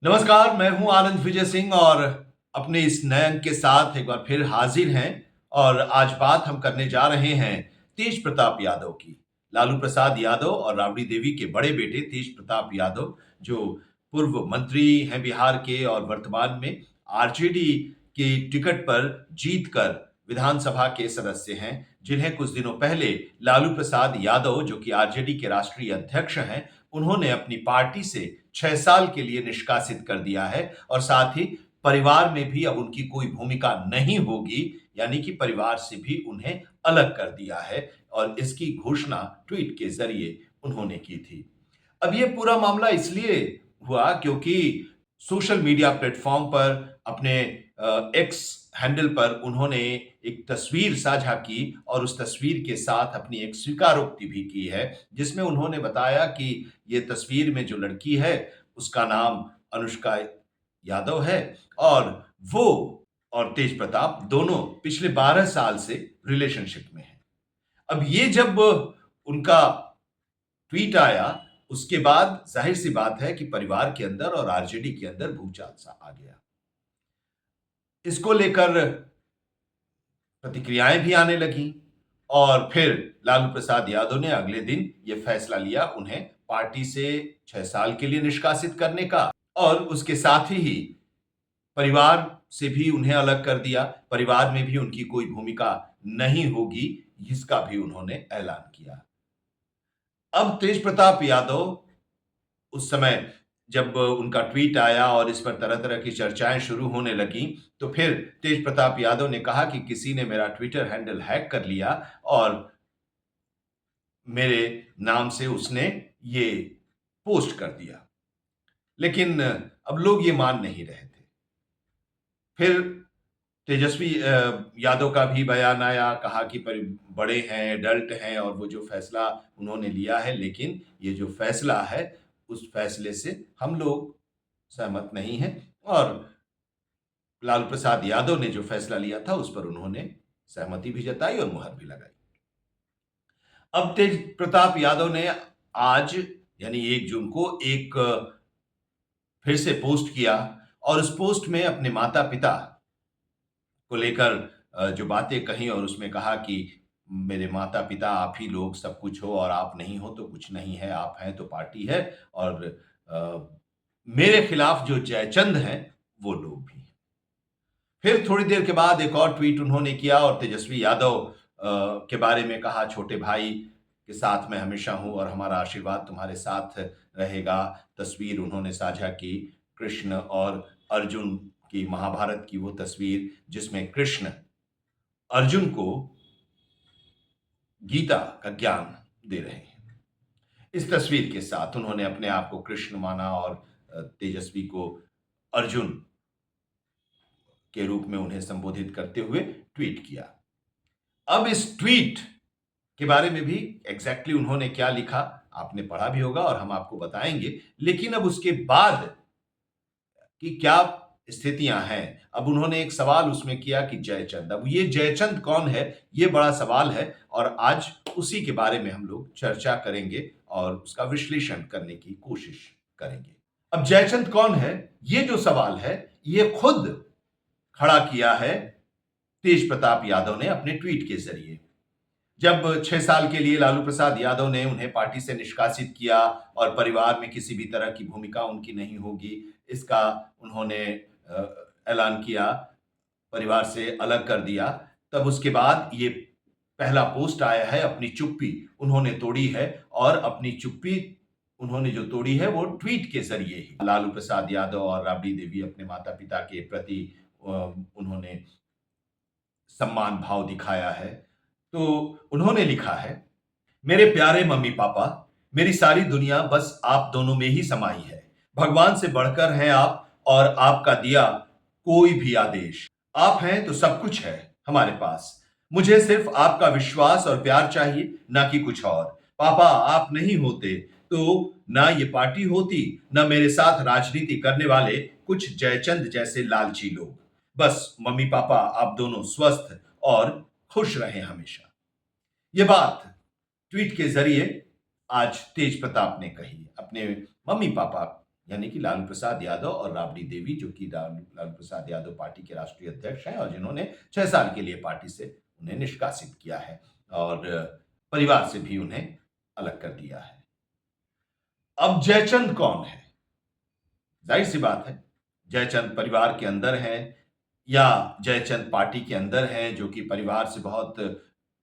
नमस्कार, मैं हूं आनंद विजय सिंह और अपने इस नए अंक के साथ एक बार फिर हाजिर हैं। और आज बात हम करने जा रहे हैं तेज प्रताप यादव की। लालू प्रसाद यादव और राबड़ी देवी के बड़े बेटे तेज प्रताप यादव, जो पूर्व मंत्री हैं बिहार के और वर्तमान में आरजेडी के टिकट पर जीतकर विधानसभा के सदस्य हैं, जिन्हें कुछ दिनों पहले लालू प्रसाद यादव, जो कि आरजेडी के राष्ट्रीय अध्यक्ष हैं, उन्होंने अपनी पार्टी से 6 साल के लिए निष्कासित कर दिया है। और साथ ही परिवार में भी अब उनकी कोई भूमिका नहीं होगी, यानी कि परिवार से भी उन्हें अलग कर दिया है। और इसकी घोषणा ट्वीट के जरिए उन्होंने की थी। अब ये पूरा मामला इसलिए हुआ क्योंकि सोशल मीडिया प्लेटफॉर्म पर अपने एक्स हैंडल पर उन्होंने एक तस्वीर साझा की और उस तस्वीर के साथ अपनी एक स्वीकारोक्ति भी की है, जिसमें उन्होंने बताया कि ये तस्वीर में जो लड़की है उसका नाम अनुष्का यादव है और वो और तेज प्रताप दोनों पिछले 12 साल से रिलेशनशिप में हैं। अब ये जब उनका ट्वीट आया, उसके बाद जाहिर सी बात है कि परिवार के अंदर और आरजेडी के अंदर भूचाल सा आ गया। इसको लेकर प्रतिक्रियाएं भी आने लगी और फिर लालू प्रसाद यादव ने अगले दिन यह फैसला लिया उन्हें पार्टी से 6 साल के लिए निष्कासित करने का। और उसके साथ ही परिवार से भी उन्हें अलग कर दिया, परिवार में भी उनकी कोई भूमिका नहीं होगी, इसका भी उन्होंने ऐलान किया। अब तेज प्रताप यादव उस समय जब उनका ट्वीट आया और इस पर तरह-तरह की चर्चाएं शुरू होने लगीं, तो फिर तेज प्रताप यादव ने कहा कि किसी ने मेरा ट्विटर हैंडल हैक कर लिया और मेरे नाम से उसने ये पोस्ट कर दिया। लेकिन अब लोग ये मान नहीं रहे थे। फिर तेजस्वी यादव का भी बयान आया, कहा कि बड़े हैं, एडल्ट हैं और वो जो फैसला उन्होंने लिया है, लेकिन ये जो फैसला है उस फैसले से हम लोग सहमत नहीं हैं। और लालू प्रसाद यादव ने जो फैसला लिया था उस पर उन्होंने सहमति भी जताई और मुहर भी लगाई। अब तेज प्रताप यादव ने आज यानी 1 जून को एक फिर से पोस्ट किया और उस पोस्ट में अपने माता-पिता को लेकर जो बातें कही और उसमें कहा कि मेरे माता-पिता आप ही लोग सब कुछ हो और आप नहीं हो तो कुछ नहीं है, आप हैं तो पार्टी है। और मेरे खिलाफ जो जयचंद हैं, वो लोग भी हैं। फिर थोड़ी देर के बाद एक और ट्वीट उन्होंने किया और तेजस्वी यादव के बारे में कहा, छोटे भाई के साथ मैं हमेशा हूँ और हमारा आशीर्वाद तुम्हारे साथ रहेगा। तस्वीर उन्होंने साझा की कृष्ण और अर्जुन की, महाभारत की वो तस्वीर जिसमें कृष्ण अर्जुन को गीता का ज्ञान दे रहे हैं। इस तस्वीर के साथ उन्होंने अपने आप को कृष्ण माना और तेजस्वी को अर्जुन के रूप में उन्हें संबोधित करते हुए ट्वीट किया। अब इस ट्वीट के बारे में भी एग्जैक्टली उन्होंने क्या लिखा आपने पढ़ा भी होगा और हम आपको बताएंगे। लेकिन अब उसके बाद कि क्या स्थितियां हैं, अब उन्होंने एक सवाल उसमें किया कि जयचंद, अब ये जयचंद कौन है, ये बड़ा सवाल है और आज उसी के बारे में हम लोग चर्चा करेंगे और उसका विश्लेषण करने की कोशिश करेंगे। अब जयचंद कौन है, ये जो सवाल है, ये खुद खड़ा किया है तेज प्रताप यादव ने अपने ट्वीट के जरिए। जब 6 साल के लिए लालू प्रसाद यादव ने उन्हें पार्टी से निष्कासित किया और परिवार में किसी भी तरह की भूमिका उनकी नहीं होगी, इसका उन्होंने ऐलान किया, परिवार से अलग कर दिया। तब उसके बाद ये पहला पोस्ट आया है, अपनी चुप्पी उन्होंने तोड़ी है और अपनी चुप्पी उन्होंने जो तोड़ी है वो ट्वीट के जरिए ही। लालू प्रसाद यादव और राबड़ी देवी अपने माता-पिता के प्रति उन्होंने सम्मान भाव दिखाया है। तो उन्होंने लिखा है, मेरे प्यारे मम्मी-पापा, मेरी सारी दुनिया बस आप दोनों में ही समाई है। भगवान से बढ़कर हैं आप और आपका दिया कोई भी आदेश। आप हैं तो सब कुछ है हमारे पास। मुझे सिर्फ आपका विश्वास और प्यार चाहिए, ना कि कुछ और। पापा आप नहीं होते तो ना ये पार्टी होती, ना मेरे साथ राजनीति करने वाले कुछ जयचंद जैसे लालची लोग। बस मम्मी-पापा आप दोनों स्वस्थ और खुश रहें हमेशा। ये बात ट्वीट के जरिए आज तेज प्रताप ने कही, अपने मम्मी पापा यानी कि लालू प्रसाद यादव और राबड़ी देवी, जो कि लालू प्रसाद यादव पार्टी के राष्ट्रीय अध्यक्ष हैं और जिन्होंने 6 साल के लिए पार्टी से उन्हें निष्कासित किया है और परिवार से भी उन्हें अलग कर दिया है। अब जयचंद कौन है? जाहिर-सी बात है, जयचंद परिवार के अंदर हैं या जयचंद पार्टी के अंदर हैं, जो कि परिवार से बहुत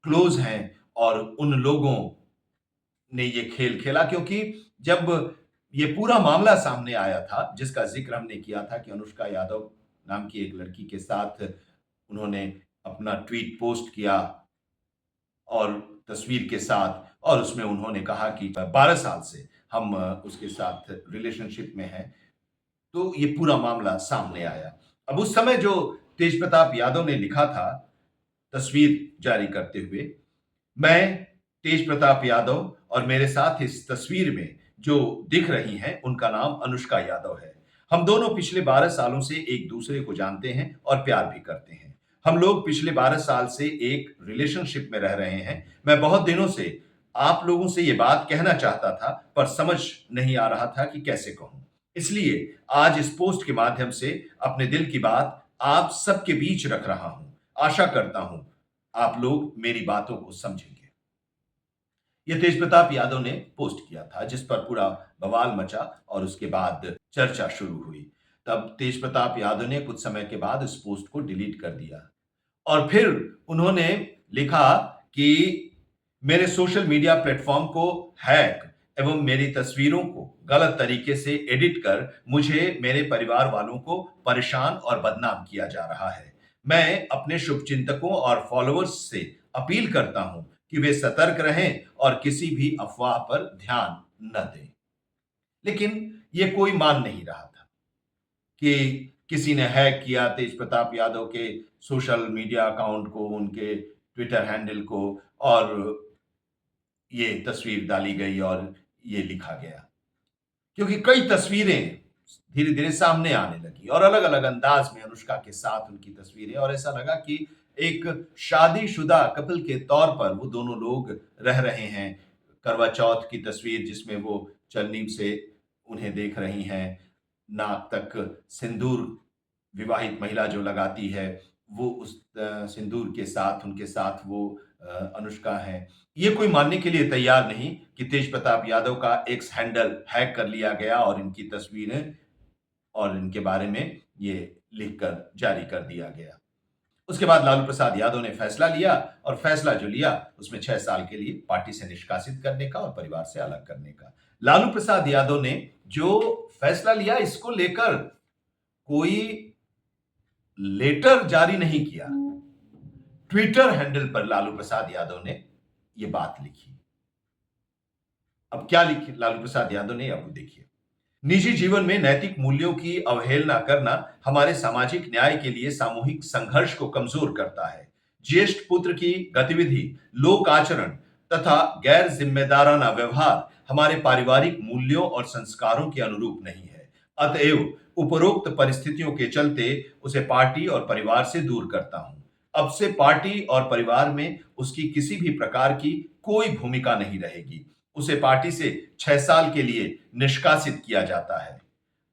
क्लोज़ हैं और उन लोगों ने ये खेल खेला, क्योंकि जब ये पूरा मामला सामने आया था, जिसका ज़िक्र हमने किया था कि अनुष्का यादव नाम की एक लड़की के साथ उन्होंने अपना ट्वीट पोस्ट किया और तस्वीर के साथ, और उसमें उन्होंने कहा कि 12 साल से हम उसके साथ रिलेशनशिप में हैं। तो ये पूरा मामला सामने आया। अब उस समय जो तेजप्रताप यादव ने लिखा था, तस्वीर जारी करते हुए, मैं तेजप्रताप यादव और मेरे साथ इस तस्वीर में जो दिख रही हैं, उनका नाम अनुष्का यादव है। हम दोनों पिछले 12 सालों से एक-दूसरे को जानते हैं और प्यार भी करते हैं। हम लोग पिछले 12 साल से एक रिलेशनशिप में रह रहे हैं। मैं बहुत दिनों से आप लोगों से ये बात कहना चाहता था, पर समझ नहीं आ रहा था कि कैसे कहूँ। इसलिए आज इस पोस्ट के माध्यम से अपने दिल की बात आप सबके बीच रख रहा हूँ। आशा करता हूँ, आप लोग मेरी बातों को समझेंगे। ये तेजप्रताप यादव ने पोस्ट किया था, जिस पर पूरा बवाल मचा और उसके बाद चर्चा शुरू हुई। तब तेजप्रताप यादव ने कुछ समय के बाद इस पोस्ट को डिलीट कर दिया और फिर उन्होंने लिखा कि मेरे सोशल मीडिया प्लेटफ़ॉर्म को हैक एवं मेरी तस्वीरों को गलत तरीके से एडिट कर मुझे, मेरे परिवार वालों को परेशान और बदनाम किया जा रहा है। मैं अपने शुभचिंतकों और फॉलोअर्स से अपील करता हूं कि वे सतर्क रहें और किसी भी अफवाह पर ध्यान न दें। लेकिन ये कोई मान नहीं रहा था कि किसी ने हैक किया तेजप्रताप यादव के सोशल मीडिया अकाउंट को, उनके ट्विटर हैंडल को, और ये तस्वीर डाली गई और ये लिखा गया। क्योंकि कई तस्वीरें धीरे-धीरे सामने आने लगी और अलग-अलग अंदाज में अनुष्का के साथ उनकी तस्वीरें, और ऐसा लगा कि एक शादीशुदा कपल के तौर पर वो दोनों लोग रह रहे हैं। करवा चौथ की तस्वीर जिसमें वो चलनी से उन्हें देख रही हैं, नाक तक सिंदूर विवाहित महिला जो लगाती है, वो उस सिंदूर के साथ, उनके साथ वो अनुष्का हैं। ये कोई मानने के लिए तैयार नहीं कि तेजप्रताप यादव का एक्स हैंडल हैक कर लिया गया और इनकी तस्वीरें और इनके बारे में ये लिखकर जारी कर दिया गया। उसके बाद लालू प्रसाद यादव ने फैसला लिया और फैसला जो लिया उसमें 6 साल के लिए पार्टी से निष्कासित करने का और परिवार से अलग करने का। लालू प्रसाद यादव ने जो फैसला लिया, इसको लेकर कोई लेटर जारी नहीं किया। ट्विटर हैंडल पर लालू प्रसाद यादव ने ये बात लिखी। अब क्या लिखी लालू प्रसाद यादव ने, अब देखिए। निजी जीवन में नैतिक मूल्यों की अवहेलना करना हमारे सामाजिक न्याय के लिए सामूहिक संघर्ष को कमजोर करता है। ज्येष्ठ पुत्र की गतिविधि, लोक आचरण तथा गैर जिम्मेदाराना व्यवहार हमारे पारिवारिक मूल्यों और संस्कारों के अनुरूप नहीं है। अतएव उपरोक्त परिस्थितियों के चलते उसे पार्टी और परिवार से दूर करता हूं। अब से पार्टी और परिवार में उसकी किसी भी प्रकार की कोई भूमिका नहीं रहेगी। उसे पार्टी से 6 साल के लिए निष्कासित किया जाता है।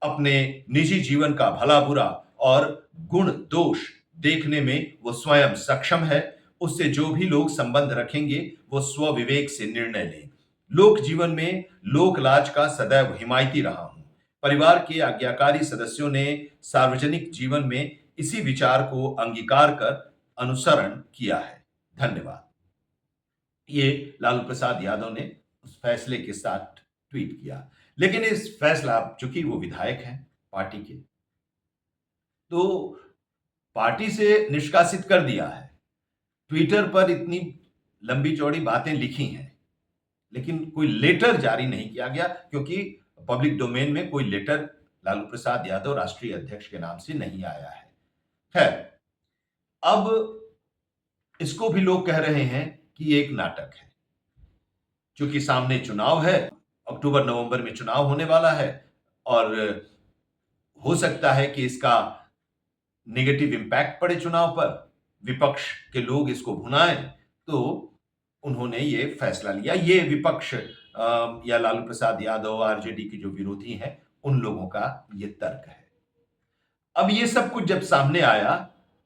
अपने निजी जीवन का भला बुरा और गुण दोष देखने में वो स्वयं सक्षम है। उससे जो भी लोग संबंध रखेंगे वो स्व विवेक से निर्णय लें। लोक जीवन में लोक लाज का सदैव हिमायती रहा हूं। परिवार के आज्ञाकारी सदस्यों ने सार्वजनिक जीवन में इसी विचार को अंगीकार कर अनुसरण किया है। धन्यवाद। ये लालू प्रसाद यादव ने उस फैसले के साथ ट्वीट किया। लेकिन इस फैसला, चूंकि वो विधायक हैं पार्टी के, तो पार्टी से निष्कासित कर दिया है। ट्विटर पर इतनी लंबी चौड़ी बातें लिखी हैं, लेकिन कोई लेटर जारी नहीं किया गया, क्योंकि पब्लिक डोमेन में कोई लेटर लालू प्रसाद यादव राष्ट्रीय अध्यक्ष के नाम से नहीं आया है। खैर, अब इसको भी लोग कह रहे हैं कि ये एक नाटक है। चूंकि सामने चुनाव है, अक्टूबर नवंबर में चुनाव होने वाला है और हो सकता है कि इसका नेगेटिव इंपैक्ट पड़े चुनाव पर, विपक्ष के लोग इसको भुनाएं, तो उन्होंने ये फैसला लिया। ये विपक्ष या लालू प्रसाद यादव, आरजेडी के जो विरोधी हैं, उन लोगों का ये तर्क है। अब ये सब कुछ जब सामने आया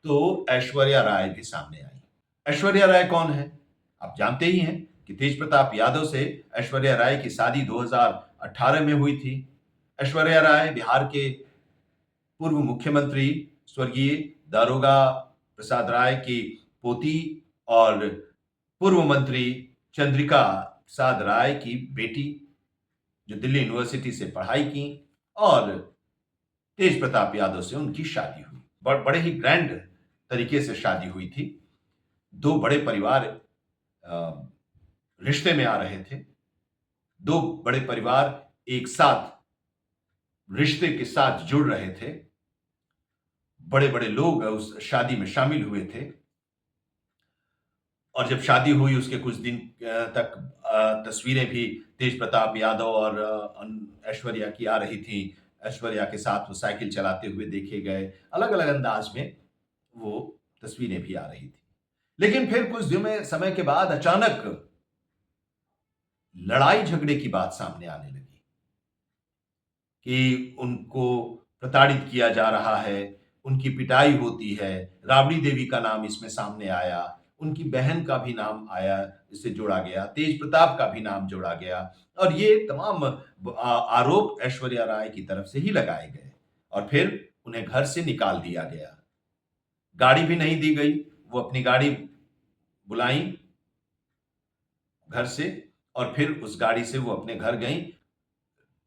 तो ऐश्वर्या राय भी सामने आई। ऐश्वर्या राय कौन है? आप जानते ही हैं कि तेज प्रताप यादव से ऐश्वर्या राय की शादी 2018 में हुई थी। ऐश्वर्या राय बिहार के पूर्व मुख्यमंत्री स्वर्गीय दारोगा प्रसाद राय की पोती और पूर्व मंत्री चंद्रिका प्रसाद राय की बेटी, जो दिल्ली यूनिवर्सिटी से पढ़ाई की, और तेज प्रताप यादव से उनकी शादी हुई। बड़े ही ग्रैंड तरीके से शादी हुई थी। दो बड़े परिवार रिश्ते में आ रहे थे। दो बड़े परिवार एक साथ रिश्ते के साथ जुड़ रहे थे। बड़े-बड़े लोग उस शादी में शामिल हुए थे। और जब शादी हुई उसके कुछ दिन तक तस्वीरें भी तेज प्रताप यादव और ऐश्वर्या की आ रही थी। ऐश्वर्या के साथ वो साइकिल चलाते हुए देखे गए। अलग-अलग अंदाज में वो तस्वीरें भी आ रही थी। लेकिन फिर कुछ समय के बाद अचानक लड़ाई झगड़े की बात सामने आने लगी कि उनको प्रताड़ित किया जा रहा है, उनकी पिटाई होती है। राबड़ी देवी का नाम इसमें सामने आया, उनकी बहन का भी नाम आया, इससे जोड़ा गया, तेज प्रताप का भी नाम जोड़ा गया और ये तमाम आरोप ऐश्वर्या राय की तरफ से ही लगाए गए और फिर उन्हें घर से निकाल दिया गया। गाड़ी भी नहीं दी गई। वो अपनी गाड़ी बुलाई घर से और फिर उस गाड़ी से वो अपने घर गईं।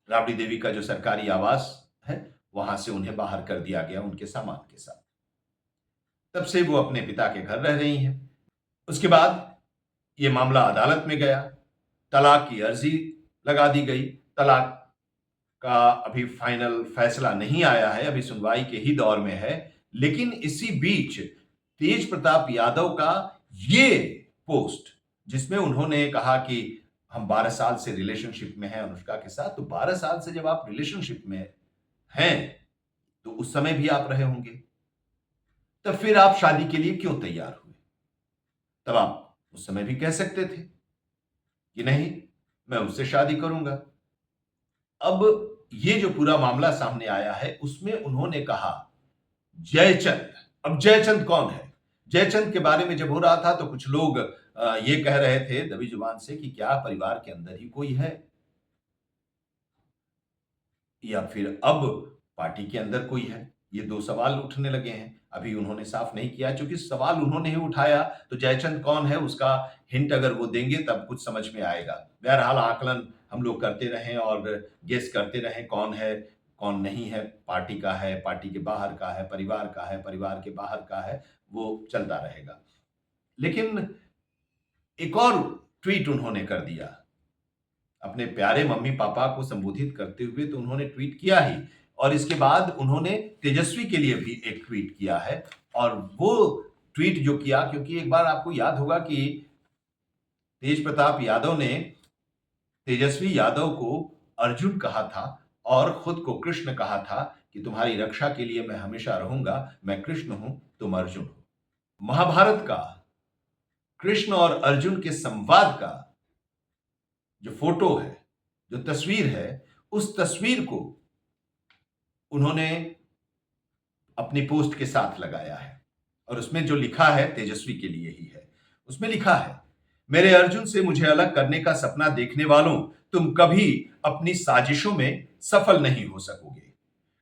राबड़ी देवी का जो सरकारी आवास है, वहां से उन्हें बाहर कर दिया गया उनके सामान के साथ। तब से वो अपने पिता के घर रह रही हैं। उसके बाद ये मामला अदालत में गया। तलाक की अर्जी लगा दी गई। तलाक का अभी फाइनल फैसला नहीं आया है, अभी सुनवाई के ही दौर में है। लेकिन इसी बीच तेज प्रताप यादव का ये पोस्ट, जिसमें उन्होंने कहा कि हम 12 साल से रिलेशनशिप में हैं अनुष्का के साथ, तो 12 साल से जब आप रिलेशनशिप में हैं तो उस समय भी आप रहे होंगे, तब फिर आप शादी के लिए क्यों तैयार हुए? तब आप उस समय भी कह सकते थे कि नहीं, मैं उससे शादी करूंगा। अब ये जो पूरा मामला सामने आया है उसमें उन्होंने कहा जयचंद। अब जयचंद कौन है? जयचंद के बारे में जब हो रहा था तो कुछ लोग ये कह रहे थे दबी जुबान से कि क्या परिवार के अंदर ही कोई है, या फिर अब पार्टी के अंदर कोई है। ये दो सवाल उठने लगे हैं। अभी उन्होंने साफ नहीं किया, क्योंकि सवाल उन्होंने ही उठाया तो जयचंद कौन है उसका हिंट अगर वो देंगे तब कुछ समझ में आएगा। बहरहाल आकलन हम लोग करते रहें और गेस करते रहें कौन है कौन नहीं है, पार्टी का है, पार्टी के बाहर का है, परिवार का है, परिवार के बाहर का है, वो चलता रहेगा। लेकिन एक और ट्वीट उन्होंने कर दिया अपने प्यारे मम्मी पापा को संबोधित करते हुए। तो उन्होंने ट्वीट किया ही, और इसके बाद उन्होंने तेजस्वी के लिए भी एक ट्वीट किया है। और वो ट्वीट जो किया, क्योंकि एक बार आपको याद होगा कि तेज प्रताप यादव ने तेजस्वी यादव को अर्जुन कहा था और खुद को कृष्ण कहा था कि तुम्हारी रक्षा के लिए मैं हमेशा रहूंगा, मैं कृष्ण हूं, तुम अर्जुन हो। महाभारत का कृष्ण और अर्जुन के संवाद का जो फोटो है, जो तस्वीर है, उस तस्वीर को उन्होंने अपनी पोस्ट के साथ लगाया है और उसमें जो लिखा है तेजस्वी के लिए ही है। उसमें लिखा है, मेरे अर्जुन से मुझे अलग करने का सपना देखने वालों, तुम कभी अपनी साजिशों में सफल नहीं हो सकोगे।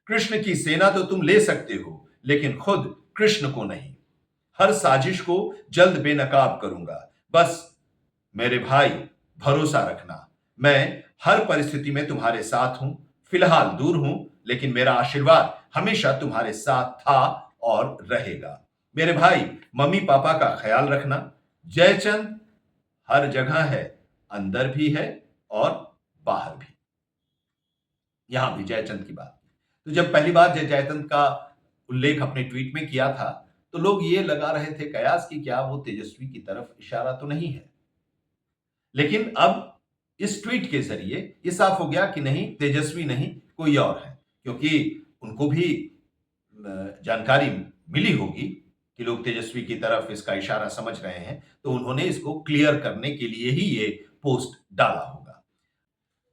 कृष्ण की सेना तो तुम ले सकते हो, लेकिन खुद कृष्ण को नहीं। हर साजिश को जल्द बेनकाब करूंगा। बस मेरे भाई भरोसा रखना, मैं हर परिस्थिति में तुम्हारे साथ हूं। फिलहाल दूर हूं, लेकिन मेरा आशीर्वाद हमेशा तुम्हारे साथ था और रहेगा। मेरे भाई मम्मी पापा का ख्याल रखना। जयचंद हर जगह है, अंदर भी है और बाहर भी। यहां भी जयचंद की बात। तो जब पहली बार जयचंद का उल्लेख अपने ट्वीट में किया था तो लोग ये लगा रहे थे कयास कि क्या वो तेजस्वी की तरफ इशारा तो नहीं है। लेकिन अब इस ट्वीट के जरिए ये साफ हो गया कि नहीं, तेजस्वी नहीं, कोई और है। क्योंकि उनको भी जानकारी मिली होगी कि लोग तेजस्वी की तरफ इसका इशारा समझ रहे हैं, तो उन्होंने इसको क्लियर करने के लिए ही ये पोस्ट डाला होगा।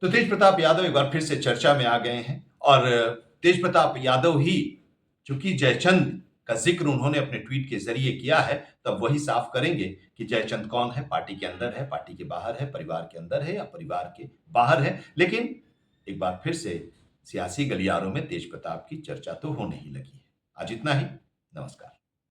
तो तेज प्रताप यादव एक बार फिर से चर्चा में आ गए हैं और तेज प्रताप यादव ही, चूंकि जयचंद का जिक्र उन्होंने अपने ट्वीट के जरिए किया है, तब वही साफ करेंगे कि जयचंद कौन है, पार्टी के अंदर है, पार्टी के बाहर है, परिवार के अंदर है या परिवार के बाहर है। लेकिन एक बार फिर से सियासी गलियारों में तेज प्रताप की चर्चा तो होने ही लगी है। आज इतना ही। नमस्कार।